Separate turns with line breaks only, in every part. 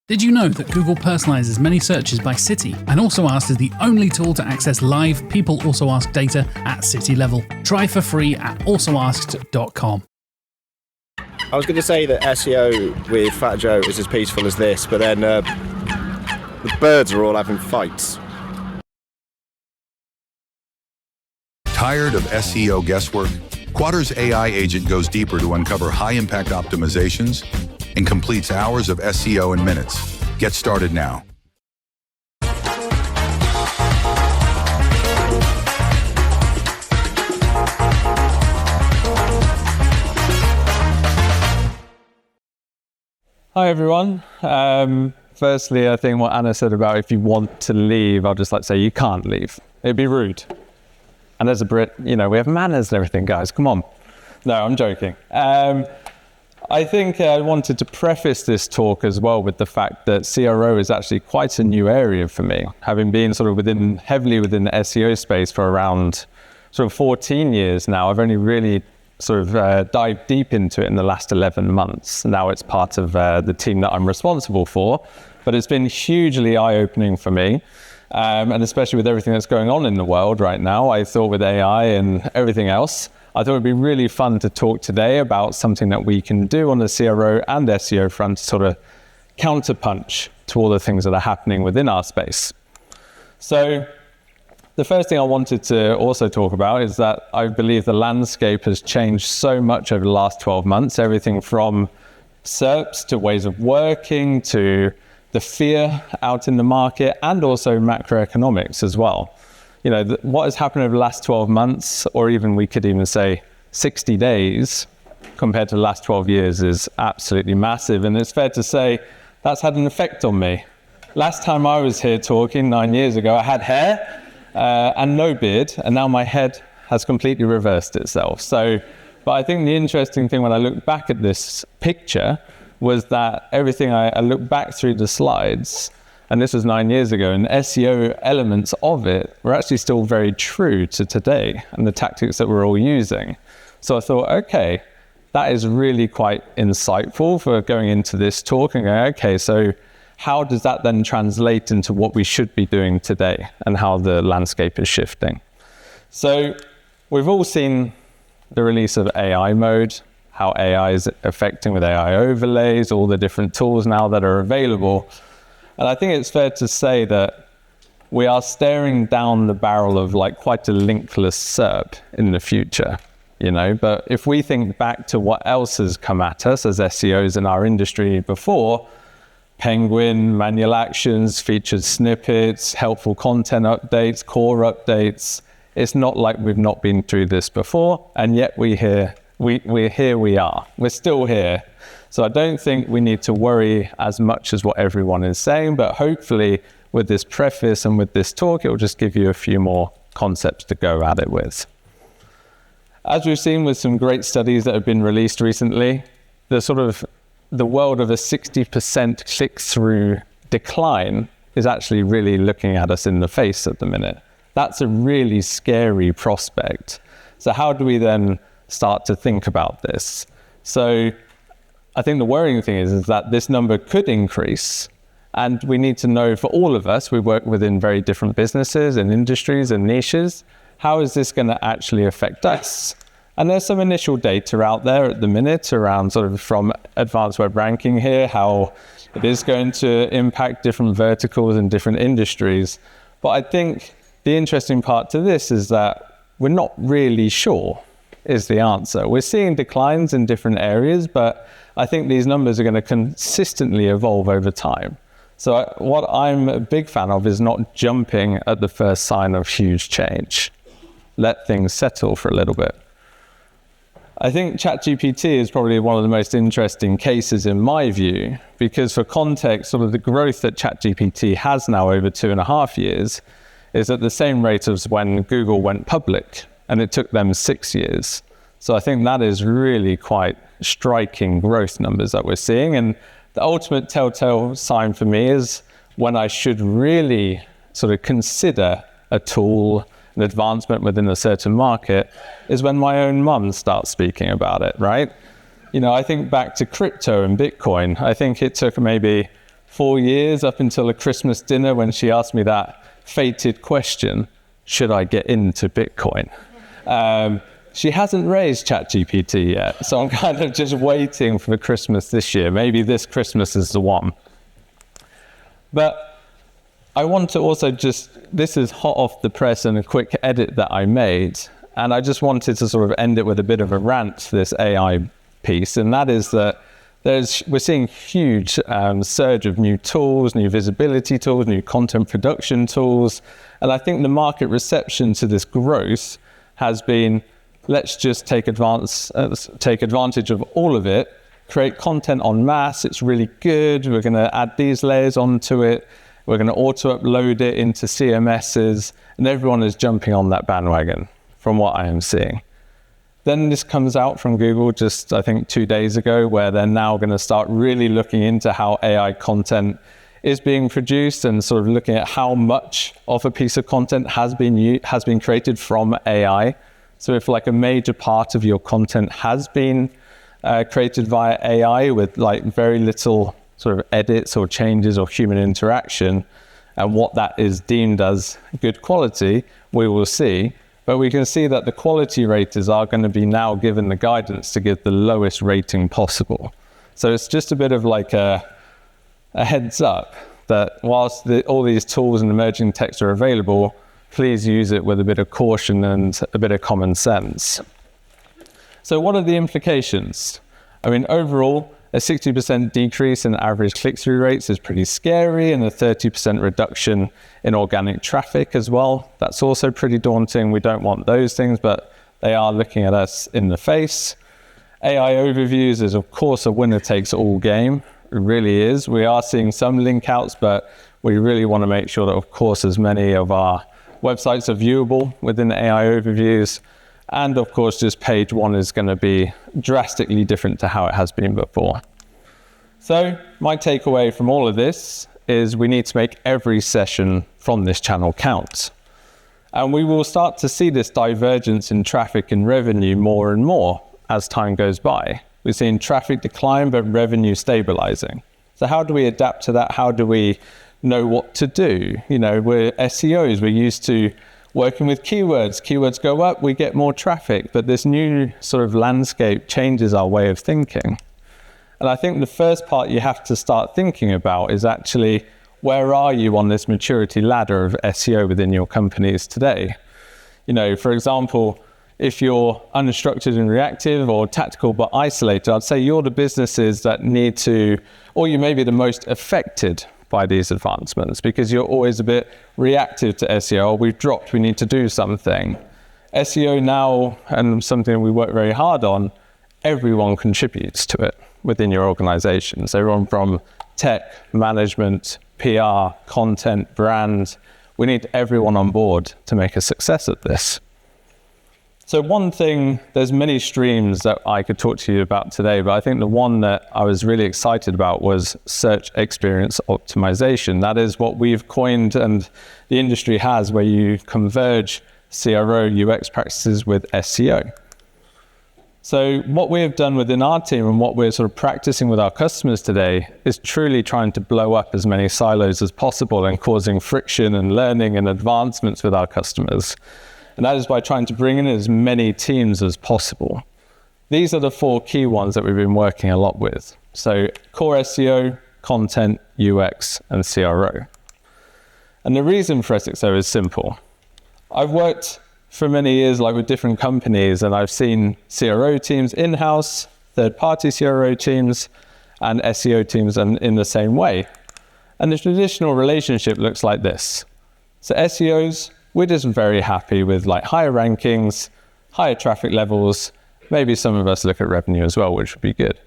Did you know that Google personalizes many searches by city and Also Asked is the only tool to access live People Also Asked data at city level? Try for free at alsoasked.com.
I was going to say that SEO with Fat Joe is as peaceful as this, but then the birds are all having fights.
Tired of SEO guesswork? Quadra's AI agent goes deeper to uncover high-impact optimizations and completes hours of SEO in minutes. Get started now.
Hi everyone. Firstly, I think what Anna said about if you want to leave, I'd just like to say you can't leave. It'd be rude. And as a Brit, we have manners and everything, guys. Come on. No, I'm joking. I think I wanted to preface this talk as well with the fact that CRO is actually quite a new area for me. Having been sort of heavily within the SEO space for around sort of 14 years now, I've only really sort of dived deep into it in the last 11 months. Now it's part of the team that I'm responsible for, but it's been hugely eye-opening for me. And especially with everything that's going on in the world right now, I thought with AI and everything else, I thought it'd be really fun to talk today about something that we can do on the CRO and SEO front to sort of counterpunch to all the things that are happening within our space. So the first thing I wanted to also talk about is that I believe the landscape has changed so much over the last 12 months, everything from SERPs to ways of working to the fear out in the market and also macroeconomics as well. What has happened over the last 12 months, or even we could even say 60 days compared to the last 12 years is absolutely massive. And it's fair to say that's had an effect on me. Last time I was here talking 9 years ago, I had hair and no beard, and now my head has completely reversed itself. But I think the interesting thing when I look back at this picture was that everything I looked back through the slides, and this was 9 years ago, and SEO elements of it were actually still very true to today and the tactics that we're all using. So I thought, okay, that is really quite insightful for going into this talk and going, okay, so how does that then translate into what we should be doing today and how the landscape is shifting? So we've all seen the release of AI mode, how AI is affecting with AI overlays, all the different tools now that are available. And I think it's fair to say that we are staring down the barrel of quite a linkless SERP in the future, But if we think back to what else has come at us as SEOs in our industry before, Penguin, manual actions, featured snippets, helpful content updates, core updates, it's not like we've not been through this before, and yet we are. We're still here. So I don't think we need to worry as much as what everyone is saying, but hopefully with this preface and with this talk, it will just give you a few more concepts to go at it with. As we've seen with some great studies that have been released recently, the world of a 60% click-through decline is actually really looking at us in the face at the minute. That's a really scary prospect. So how do we then start to think about this? So I think the worrying thing is that this number could increase, and we need to know for all of us, we work within very different businesses and industries and niches, how is this going to actually affect us? And there's some initial data out there at the minute around sort of from advanced web ranking here, how it is going to impact different verticals and different industries. But I think the interesting part to this is that we're not really sure is the answer. We're seeing declines in different areas, but I think these numbers are going to consistently evolve over time. So what I'm a big fan of is not jumping at the first sign of huge change. Let things settle for a little bit. I think ChatGPT is probably one of the most interesting cases in my view, because for context, sort of the growth that ChatGPT has now over 2.5 years is at the same rate as when Google went public, and it took them 6 years. So I think that is really quite striking growth numbers that we're seeing. And the ultimate telltale sign for me is when I should really sort of consider a tool, an advancement within a certain market, is when my own mum starts speaking about it, right? I think back to crypto and Bitcoin. I think it took maybe 4 years up until a Christmas dinner when she asked me that fated question, should I get into Bitcoin? She hasn't raised ChatGPT yet, so I'm kind of just waiting for Christmas this year. Maybe this Christmas is the one. But I want to also this is hot off the press and a quick edit that I made, and I just wanted to sort of end it with a bit of a rant, this AI piece, and that is that we're seeing huge surge of new tools, new visibility tools, new content production tools, and I think the market reception to this growth has been, let's just take advantage of all of it, create content en masse, it's really good, we're going to add these layers onto it, we're going to auto-upload it into CMSs, and everyone is jumping on that bandwagon, from what I am seeing. Then this comes out from Google just, I think, 2 days ago, where they're now going to start really looking into how AI content is being produced and sort of looking at how much of a piece of content has been created from AI. So if like a major part of your content has been created via AI with like very little sort of edits or changes or human interaction, and what that is deemed as good quality, we will see. But we can see that the quality raters are going to be now given the guidance to give the lowest rating possible. So it's just a bit of like a heads up that whilst all these tools and emerging texts are available, please use it with a bit of caution and a bit of common sense. So what are the implications? I mean, overall, a 60% decrease in average click-through rates is pretty scary, and a 30% reduction in organic traffic as well. That's also pretty daunting. We don't want those things, but they are looking at us in the face. AI overviews is, of course, a winner-takes-all game. It really is. We are seeing some link outs, but we really want to make sure that, of course, as many of our websites are viewable within AI overviews. And of course, just page one is going to be drastically different to how it has been before. So my takeaway from all of this is we need to make every session from this channel count. And we will start to see this divergence in traffic and revenue more and more as time goes by. We're seeing traffic decline, but revenue stabilizing. So how do we adapt to that? How do we know what to do? You know, we're SEOs, we're used to working with keywords. Keywords go up, we get more traffic, but this new sort of landscape changes our way of thinking. And I think the first part you have to start thinking about is actually, where are you on this maturity ladder of SEO within your companies today? You know, for example, if you're unstructured and reactive or tactical but isolated, I'd say you're the businesses that need to, or you may be the most affected by these advancements, because you're always a bit reactive to SEO. We've dropped, we need to do something. SEO now, and something we work very hard on, everyone contributes to it within your organization. So everyone from tech, management, PR, content, brand, we need everyone on board to make a success of this. So one thing, there's many streams that I could talk to you about today, but I think the one that I was really excited about was search experience optimization. That is what we've coined and the industry has, where you converge CRO UX practices with SEO. So what we have done within our team and what we're sort of practicing with our customers today is truly trying to blow up as many silos as possible and causing friction and learning and advancements with our customers. And that is by trying to bring in as many teams as possible. These are the 4 key ones that we've been working a lot with. So core SEO, content, UX, and CRO. And the reason for SEO is simple. I've worked for many years with different companies, and I've seen CRO teams in-house, third-party CRO teams, and SEO teams in the same way. And the traditional relationship looks like this. So SEOs, we're just very happy with higher rankings, higher traffic levels. Maybe some of us look at revenue as well, which would be good.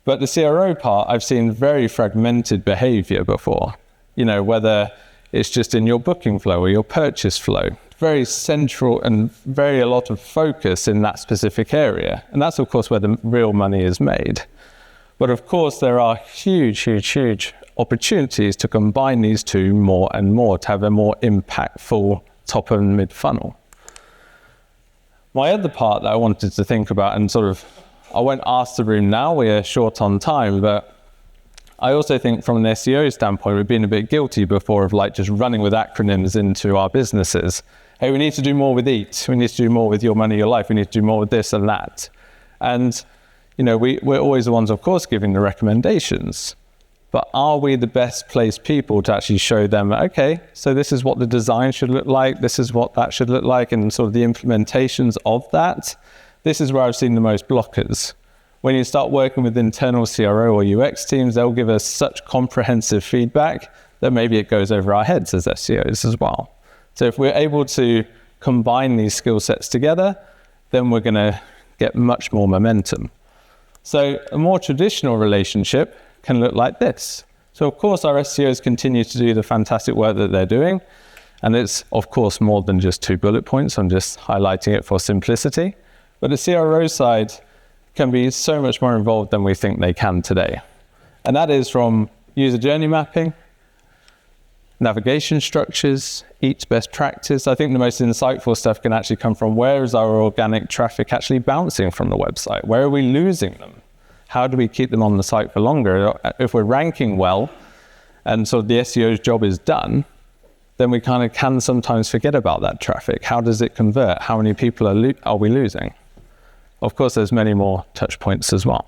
But the CRO part, I've seen very fragmented behavior before. You know, whether it's just in your booking flow or your purchase flow, very central and a lot of focus in that specific area. And that's, of course, where the real money is made. But of course, there are huge opportunities to combine these two more and more to have a more impactful top and mid funnel. My other part that I wanted to think about, and I won't ask the room now, we are short on time, but I also think from an SEO standpoint, we've been a bit guilty before of like just running with acronyms into our businesses. Hey, we need to do more with EAT. We need to do more with Your Money, Your Life. We need to do more with this and that. And, you know, we're always the ones, of course, giving the recommendations. But are we the best placed people to actually show them, okay, so this is what the design should look like, this is what that should look like, and sort of the implementations of that? This is where I've seen the most blockers. When you start working with internal CRO or UX teams, they'll give us such comprehensive feedback that maybe it goes over our heads as SEOs as well. So if we're able to combine these skill sets together, then we're going to get much more momentum. So a more traditional relationship can look like this. So of course our SEOs continue to do the fantastic work that they're doing. And it's of course more than just 2 bullet points. I'm just highlighting it for simplicity. But the CRO side can be so much more involved than we think they can today. And that is from user journey mapping, navigation structures, each best practice. I think the most insightful stuff can actually come from where is our organic traffic actually bouncing from the website? Where are we losing them? How do we keep them on the site for longer? If we're ranking well and sort of the SEO's job is done, then we kind of can sometimes forget about that traffic. How does it convert? How many people are we losing? Of course, there's many more touch points as well.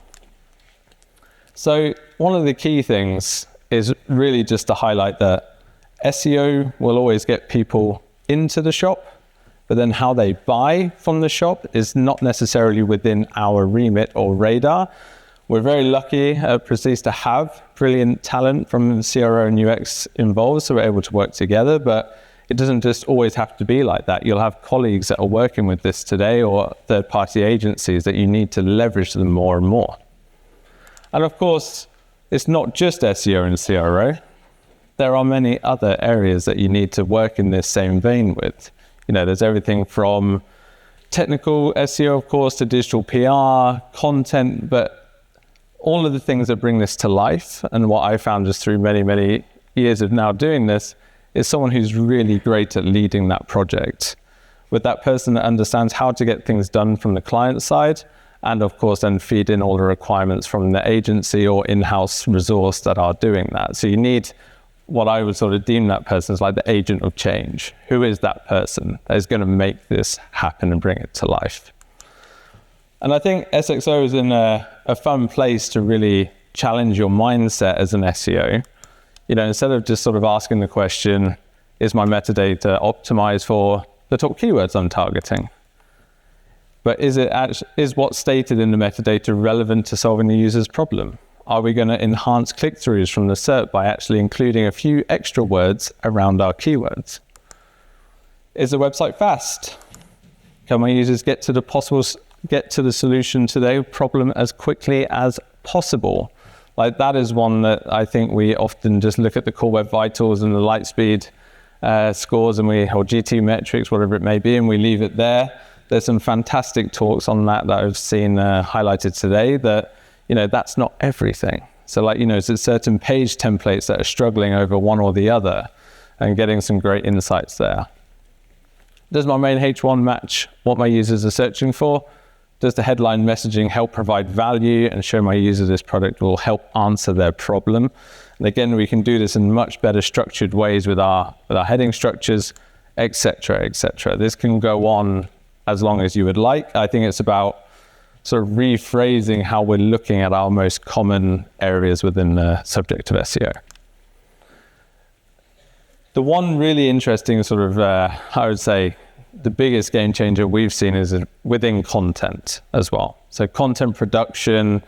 So one of the key things is really just to highlight that SEO will always get people into the shop, but then how they buy from the shop is not necessarily within our remit or radar. We're very lucky at Prestige to have brilliant talent from the CRO and UX involved, so we're able to work together, but it doesn't just always have to be like that. You'll have colleagues that are working with this today or third-party agencies that you need to leverage them more and more. And of course, it's not just SEO and CRO. There are many other areas that you need to work in this same vein with. You know, there's everything from technical SEO, of course, to digital PR, content, but all of the things that bring this to life, and what I found just through many, many years of now doing this, is someone who's really great at leading that project. With that person that understands how to get things done from the client side, and of course then feed in all the requirements from the agency or in-house resource that are doing that. So you need what I would sort of deem that person as like the agent of change. Who is that person that is going to make this happen and bring it to life? And I think SXO is in a fun place to really challenge your mindset as an SEO. You know, instead of just sort of asking the question, is my metadata optimized for the top keywords I'm targeting? But is what's stated in the metadata relevant to solving the user's problem? Are we going to enhance click-throughs from the SERP by actually including a few extra words around our keywords? Is the website fast? Can my users get to the solution to their problem as quickly as possible? Like that is one that I think we often just look at the Core Web Vitals and the Lightspeed scores or GT metrics, whatever it may be, and we leave it there. There's some fantastic talks on that I've seen highlighted today that, you know, that's not everything. So like, you know, there's certain page templates that are struggling over one or the other and getting some great insights there. Does my main H1 match what my users are searching for? Does the headline messaging help provide value and show my users this product will help answer their problem? And again, we can do this in much better structured ways with our heading structures, etc., etc. This can go on as long as you would like. I think it's about sort of rephrasing how we're looking at our most common areas within the subject of SEO. The one really interesting sort of, I would say, the biggest game changer we've seen is within content as well. So content production,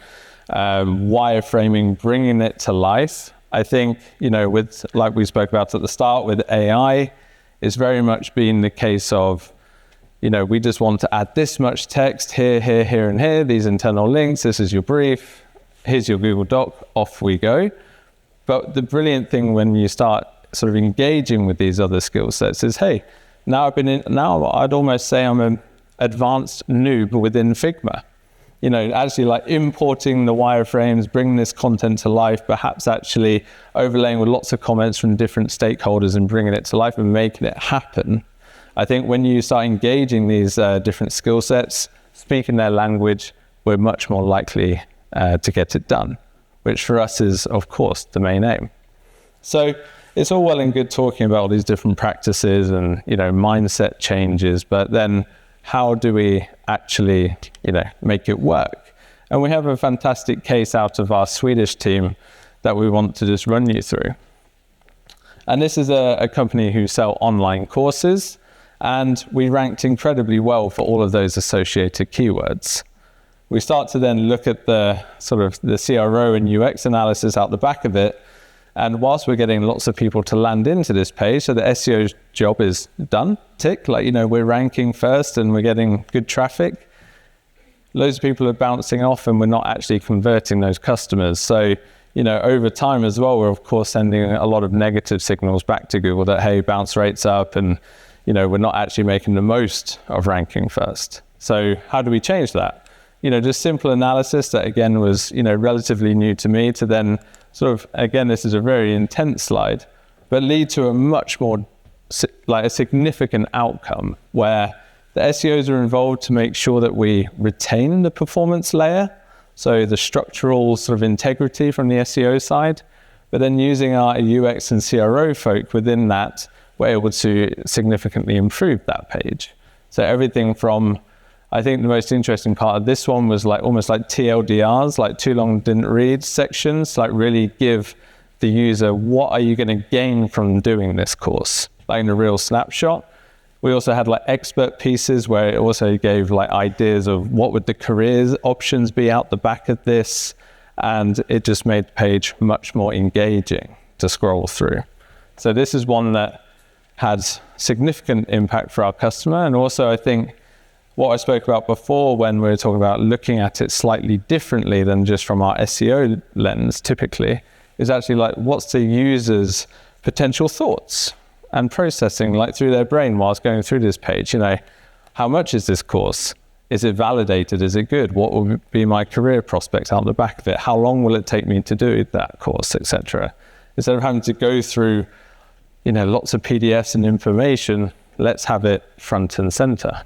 wireframing, bringing it to life. I think, you know, with, like we spoke about at the start with AI, it's very much been the case of, you know, we just want to add this much text here, here, here, and here, these internal links, this is your brief, here's your Google Doc, off we go. But the brilliant thing when you start sort of engaging with these other skill sets is, hey, now I'd almost say I'm an advanced noob within Figma. You know, actually like importing the wireframes, bringing this content to life, perhaps actually overlaying with lots of comments from different stakeholders and bringing it to life and making it happen. I think when you start engaging these different skill sets, speaking their language, we're much more likely to get it done. which for us is, of course, the main aim. So it's all well and good talking about all these different practices and, mindset changes, but then how do we actually, make it work? And we have a fantastic case out of our Swedish team that we want to just run you through. And this is a company who sell online courses, and we ranked incredibly well for all of those associated keywords. We start to then look at the sort of the CRO and UX analysis out the back of it. And whilst we're getting lots of people to land into this page, so the SEO job is done, tick, we're ranking first and we're getting good traffic. Loads of people are bouncing off and we're not actually converting those customers. So, over time as well, we're of course sending a lot of negative signals back to Google that, hey, bounce rates up and, we're not actually making the most of ranking first. So how do we change that? Just simple analysis that again was, relatively new to me to then sort of, again, this is a very intense slide, but lead to a much more, a significant outcome where the SEOs are involved to make sure that we retain the performance layer, so the structural sort of integrity from the SEO side, but then using our UX and CRO folk within that, we're able to significantly improve that page. So everything from, I think the most interesting part of this one was almost like TLDRs, like too long didn't read sections, really give the user, what are you going to gain from doing this course? In a real snapshot. We also had expert pieces where it also gave ideas of what would the careers options be out the back of this. And it just made the page much more engaging to scroll through. So this is one that had significant impact for our customer. And also I think what I spoke about before when we were talking about looking at it slightly differently than just from our SEO lens typically, is actually what's the user's potential thoughts and processing through their brain whilst going through this page. How much is this course? Is it validated? Is it good? What will be my career prospects out the back of it? How long will it take me to do that course, etc.? Instead of having to go through, lots of PDFs and information, let's have it front and center.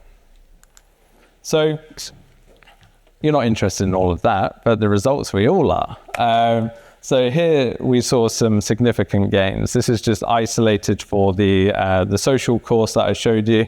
So you're not interested in all of that, but the results we all are. So here we saw some significant gains. This is just isolated for the social course that I showed you.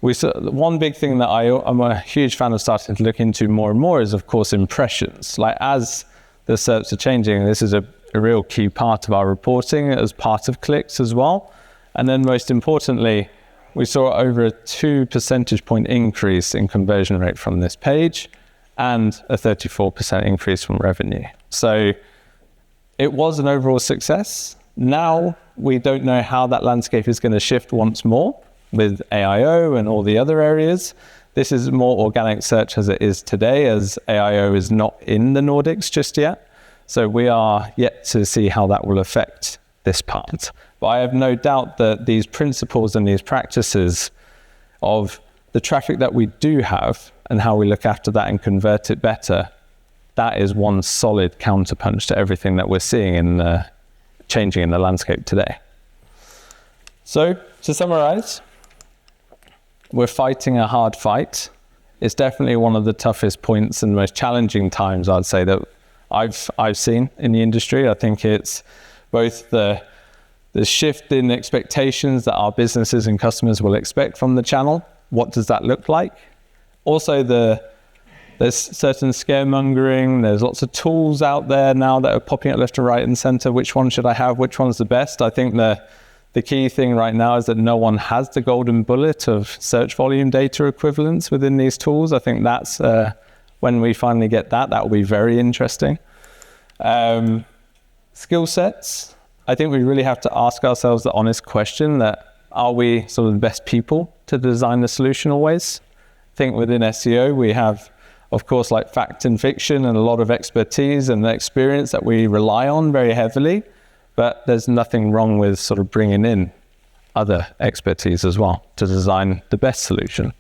We saw one big thing that I'm a huge fan of starting to look into more and more is, of course, impressions. As the SERPs are changing, this is a real key part of our reporting as part of clicks as well. And then most importantly, we saw over a 2 percentage point increase in conversion rate from this page and a 34% increase from revenue. So it was an overall success. Now we don't know how that landscape is going to shift once more with AIO and all the other areas. This is more organic search as it is today, as AIO is not in the Nordics just yet. So we are yet to see how that will affect this part. But I have no doubt that these principles and these practices of the traffic that we do have and how we look after that and convert it better, that is one solid counterpunch to everything that we're seeing in changing in the landscape today. So to summarize, we're fighting a hard fight. It's definitely one of the toughest points and most challenging times, I'd say, that I've seen in the industry. I think it's both the shift in expectations that our businesses and customers will expect from the channel. What does that look like? Also, there's certain scaremongering. There's lots of tools out there now that are popping up left and right and center. Which one should I have? Which one's the best? I think the key thing right now is that no one has the golden bullet of search volume data equivalents within these tools. I think that's when we finally get that will be very interesting. Skill sets. I think we really have to ask ourselves the honest question that, are we sort of the best people to design the solution always? I think within SEO, we have, of course, fact and fiction and a lot of expertise and experience that we rely on very heavily, but there's nothing wrong with sort of bringing in other expertise as well to design the best solution.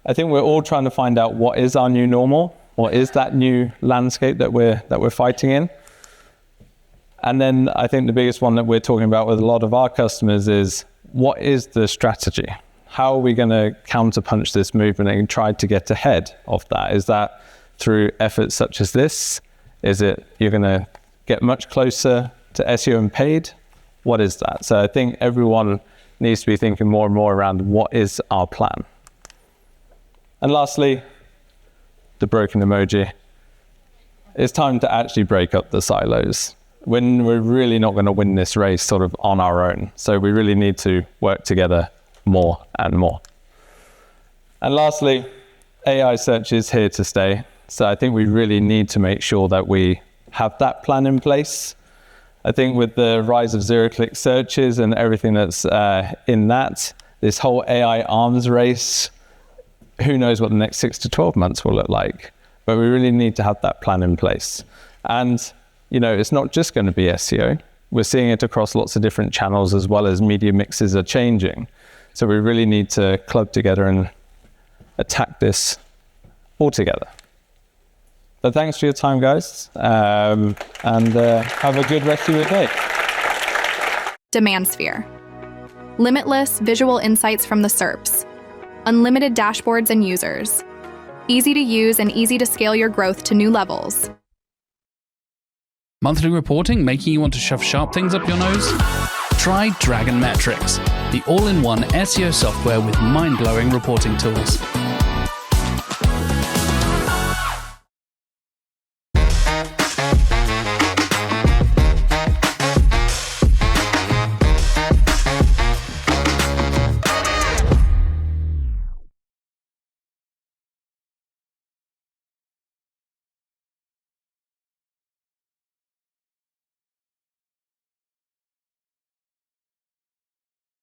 I think we're all trying to find out what is our new normal, what is that new landscape that we're fighting in. And then I think the biggest one that we're talking about with a lot of our customers is, what is the strategy? How are we going to counterpunch this movement and try to get ahead of that? Is that through efforts such as this? Is it you're going to get much closer to SEO and paid? What is that? So I think everyone needs to be thinking more and more around what is our plan. And lastly, the broken emoji. It's time to actually break up the silos. When we're really not going to win this race sort of on our own. So we really need to work together more and more. And lastly, AI search is here to stay. So I think we really need to make sure that we have that plan in place. I think with the rise of zero-click searches and everything that's in that, this whole AI arms race, who knows what the next 6 to 12 months will look like. But we really need to have that plan in place. And, you know, it's not just going to be SEO. We're seeing it across lots of different channels as well as media mixes are changing. So we really need to club together and attack this all together. So thanks for your time, guys, and have a good rest of your day.
Demand sphere. Limitless visual insights from the SERPs. Unlimited dashboards and users. Easy to use and easy to scale your growth to new levels.
Monthly reporting making you want to shove sharp things up your nose? Try Dragon Metrics, the all-in-one SEO software with mind-blowing reporting tools.